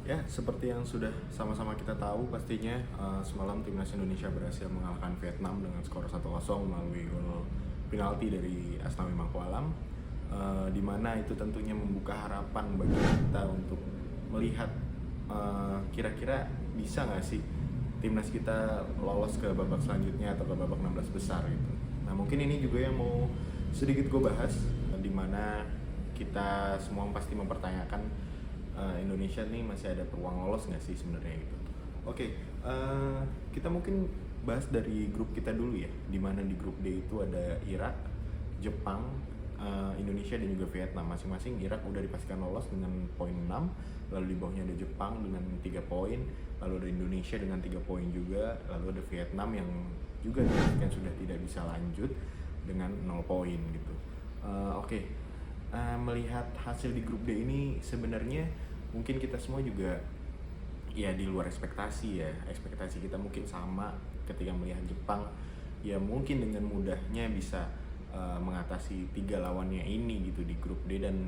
Ya, seperti yang sudah sama-sama kita tahu pastinya semalam timnas Indonesia berhasil mengalahkan Vietnam dengan skor 1-0 melalui gol penalti dari Asnawi Mangkualam, di mana itu tentunya membuka harapan bagi kita untuk melihat kira-kira bisa nggak sih timnas kita lolos ke babak selanjutnya atau ke babak 16 besar gitu. Nah, mungkin ini juga yang mau sedikit gue bahas, di mana kita semua pasti mempertanyakan Indonesia nih masih ada peluang lolos nggak sih sebenarnya gitu. Oke, kita mungkin bahas dari grup kita dulu ya, dimana di grup D itu ada Irak, Jepang, Indonesia dan juga Vietnam. Masing-masing Irak udah dipastikan lolos dengan poin 6, lalu di bawahnya ada Jepang dengan 3 poin, lalu ada Indonesia dengan 3 poin juga, lalu ada Vietnam yang juga dipastikan sudah tidak bisa lanjut dengan 0 poin gitu. Oke. Melihat hasil di grup D ini sebenarnya mungkin kita semua juga ya di luar ekspektasi ya. Ekspektasi kita mungkin sama ketika melihat Jepang ya mungkin dengan mudahnya bisa mengatasi 3 lawannya ini gitu di grup D, dan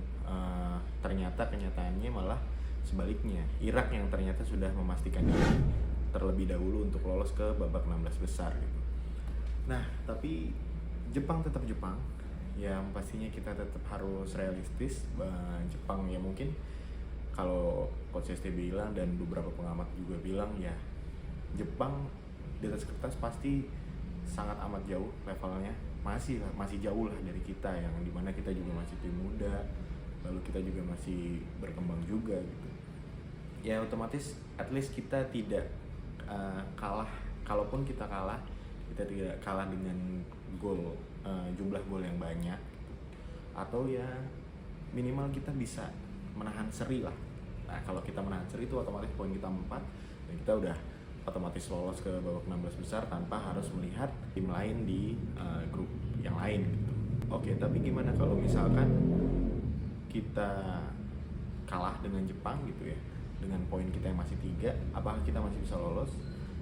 ternyata kenyataannya malah sebaliknya. Irak yang ternyata sudah memastikan diri terlebih dahulu untuk lolos ke babak 16 besar gitu. Nah, tapi Jepang tetap Jepang. Yang pastinya kita tetap harus realistis. Jepang ya mungkin kalau Coach ST bilang dan beberapa pengamat juga bilang ya Jepang di atas kertas pasti sangat amat jauh levelnya, masih jauh lah dari kita yang dimana kita juga masih tim muda, lalu kita juga masih berkembang juga gitu. Ya otomatis at least kita tidak kalah. Kalaupun kita kalah, kita tidak kalah dengan gol, jumlah gol yang banyak, atau ya minimal kita bisa menahan seri lah. Nah, kalau kita menahan seri itu otomatis poin kita 4 dan kita udah otomatis lolos ke babak 16 besar tanpa harus melihat tim lain di grup yang lain gitu. Oke, tapi gimana kalau misalkan kita kalah dengan Jepang gitu ya, dengan poin kita yang masih 3, apakah kita masih bisa lolos?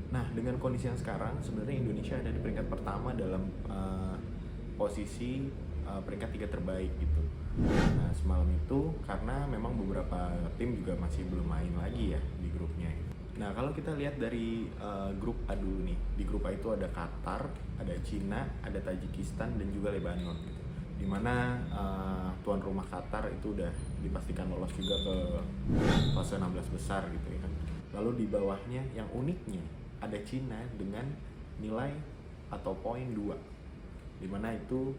Nah, dengan kondisi yang sekarang sebenarnya Indonesia ada di peringkat pertama dalam posisi peringkat 3 terbaik gitu. Nah, semalam itu karena memang beberapa tim juga masih belum main lagi ya di grupnya. Nah, kalau kita lihat dari grup A dulu nih. Di grup A itu ada Qatar, ada Cina, ada Tajikistan dan juga Lebanon gitu. Dimana tuan rumah Qatar itu udah dipastikan lolos juga ke fase 16 besar gitu ya kan. Lalu di bawahnya yang uniknya ada Cina dengan nilai atau poin 2, dimana itu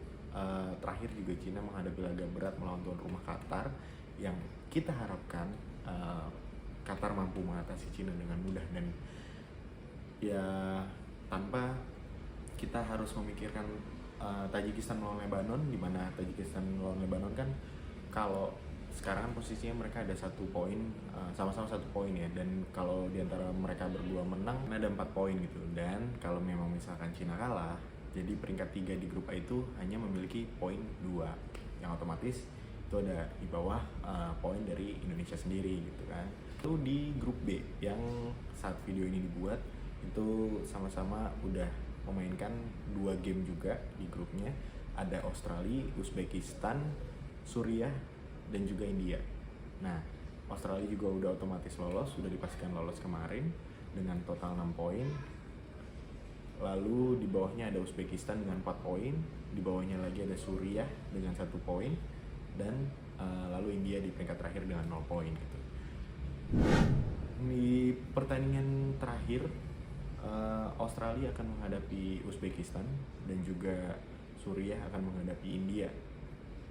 terakhir juga Cina menghadapi laga berat melawan tuan rumah Qatar yang kita harapkan Qatar mampu mengatasi Cina dengan mudah, dan ya tanpa kita harus memikirkan Tajikistan melawan Lebanon, di mana Tajikistan melawan Lebanon kan kalau sekarang posisinya mereka ada 1 poin, sama-sama 1 poin ya, dan kalau diantara mereka berdua menang ada 4 poin gitu. Dan kalau memang misalkan Cina kalah, jadi peringkat 3 di grup A itu hanya memiliki poin 2, yang otomatis itu ada di bawah poin dari Indonesia sendiri gitu kan. Itu di grup B yang saat video ini dibuat itu sama-sama udah memainkan 2 game juga di grupnya. Ada Australia, Uzbekistan, Suriah dan juga India. Nah, Australia juga udah otomatis lolos, sudah dipastikan lolos kemarin dengan total 6 poin. Lalu di bawahnya ada Uzbekistan dengan 4 poin, di bawahnya lagi ada Suriah dengan 1 poin, dan lalu India di peringkat terakhir dengan 0 poin gitu. Di pertandingan terakhir Australia akan menghadapi Uzbekistan dan juga Suriah akan menghadapi India.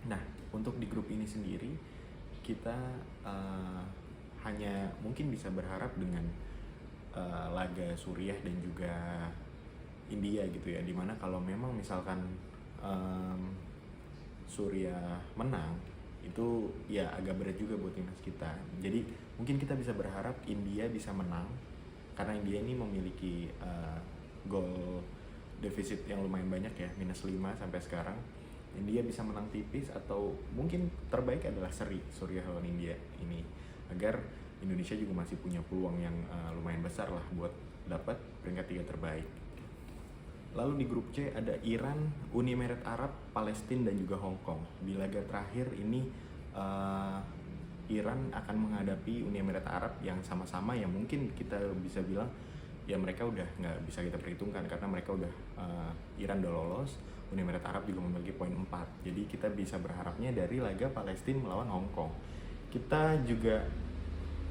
Nah, untuk di grup ini sendiri kita hanya mungkin bisa berharap dengan laga Suriah dan juga India gitu ya, dimana kalau memang misalkan Suriah menang itu ya agak berat juga buat timnas kita. Jadi mungkin kita bisa berharap India bisa menang karena India ini memiliki gol defisit yang lumayan banyak ya, -5 sampai sekarang. India bisa menang tipis atau mungkin terbaik adalah seri Suriah lawan India ini, agar Indonesia juga masih punya peluang yang lumayan besar lah buat dapat peringkat 3 terbaik. Lalu di grup C ada Iran, Uni Emirat Arab, Palestina dan juga Hong Kong. Di laga terakhir ini Iran akan menghadapi Uni Emirat Arab yang sama-sama yang mungkin kita bisa bilang ya mereka udah nggak bisa kita perhitungkan karena mereka udah Iran udah lolos, Uni Emirat Arab juga memiliki poin 4. Jadi kita bisa berharapnya dari laga Palestina melawan Hong Kong. Kita juga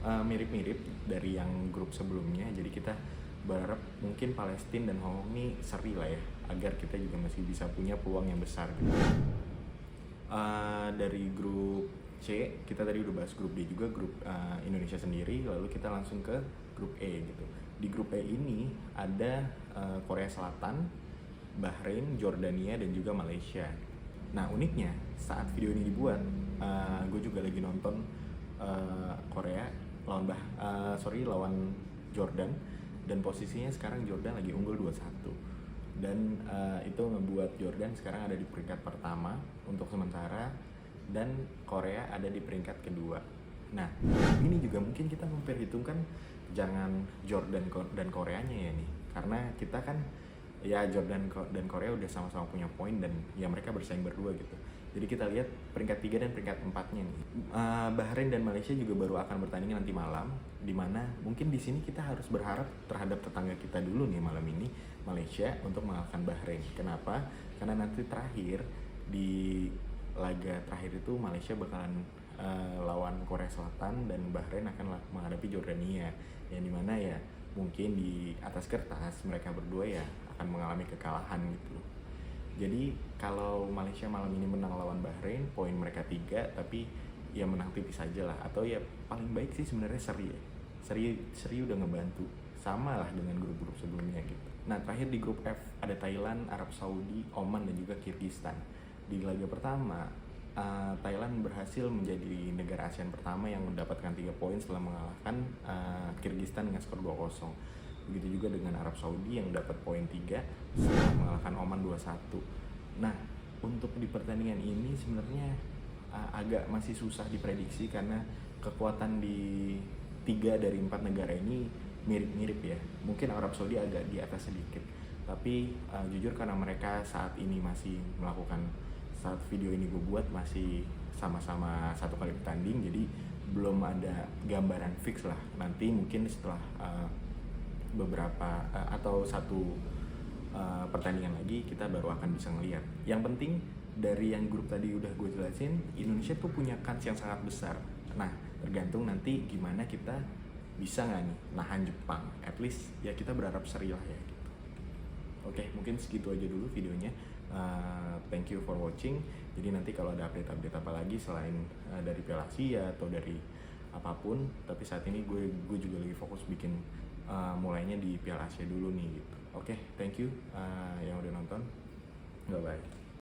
mirip-mirip dari yang grup sebelumnya, jadi kita berharap mungkin Palestina dan Hong Kong ini seri lah ya, agar kita juga masih bisa punya peluang yang besar gitu. Dari grup C, kita tadi udah bahas grup D juga, grup Indonesia sendiri, lalu kita langsung ke grup E gitu. Di grup E ini ada Korea Selatan, Bahrain, Jordania, dan juga Malaysia. Nah uniknya saat video ini dibuat, gue juga lagi nonton Korea lawan Jordan, dan posisinya sekarang Jordan lagi unggul 2-1. Dan itu ngebuat Jordan sekarang ada di peringkat pertama untuk sementara dan Korea ada di peringkat kedua. Nah ini juga mungkin kita memperhitungkan jangan Jordan dan Koreanya ya nih, karena kita kan ya Jordan dan Korea udah sama-sama punya poin dan ya mereka bersaing berdua gitu. Jadi kita lihat peringkat 3 dan peringkat 4-nya nih. Bahrain dan Malaysia juga baru akan bertanding nanti malam, dimana mungkin di sini kita harus berharap terhadap tetangga kita dulu nih malam ini, Malaysia, untuk mengalahkan Bahrain. Kenapa? Karena nanti terakhir di laga terakhir itu Malaysia bakalan lawan Korea Selatan dan Bahrain akan menghadapi Jordania, yang dimana ya mungkin di atas kertas mereka berdua ya akan mengalami kekalahan gitu. Jadi kalau Malaysia malam ini menang lawan Bahrain, poin mereka 3, tapi ya menang tipis aja lah. Atau ya paling baik sih sebenarnya seri ya. Seri udah ngebantu. Sama lah dengan grup-grup sebelumnya gitu. Nah terakhir di grup F ada Thailand, Arab Saudi, Oman, dan juga Kyrgyzstan. Di laga pertama, Thailand berhasil menjadi negara ASEAN pertama yang mendapatkan 3 poin setelah mengalahkan Kyrgyzstan dengan skor 2-0. Begitu juga dengan Arab Saudi yang dapat poin 3 setelah mengalahkan Oman 2-1. Nah, untuk di pertandingan ini sebenarnya agak masih susah diprediksi karena kekuatan di 3 dari 4 negara ini mirip-mirip ya. Mungkin Arab Saudi agak di atas sedikit. Tapi jujur karena mereka saat ini masih melakukan, saat video ini gue buat masih sama-sama 1 kali bertanding, jadi belum ada gambaran fix lah. Nanti mungkin setelah beberapa atau 1 pertandingan lagi kita baru akan bisa ngelihat. Yang penting dari yang grup tadi udah gue jelasin, Indonesia tuh punya kans yang sangat besar. Nah tergantung nanti gimana kita bisa nggak nih nahan Jepang. At least ya kita berharap seri lah ya gitu. Oke, mungkin segitu aja dulu videonya. Thank you for watching. Jadi nanti kalau ada update-update apa lagi selain dari Piala Asia atau dari apapun, tapi saat ini gue juga lagi fokus bikin mulainya di Piala Asia dulu nih gitu. Oke, thank you yang udah nonton. Bye bye.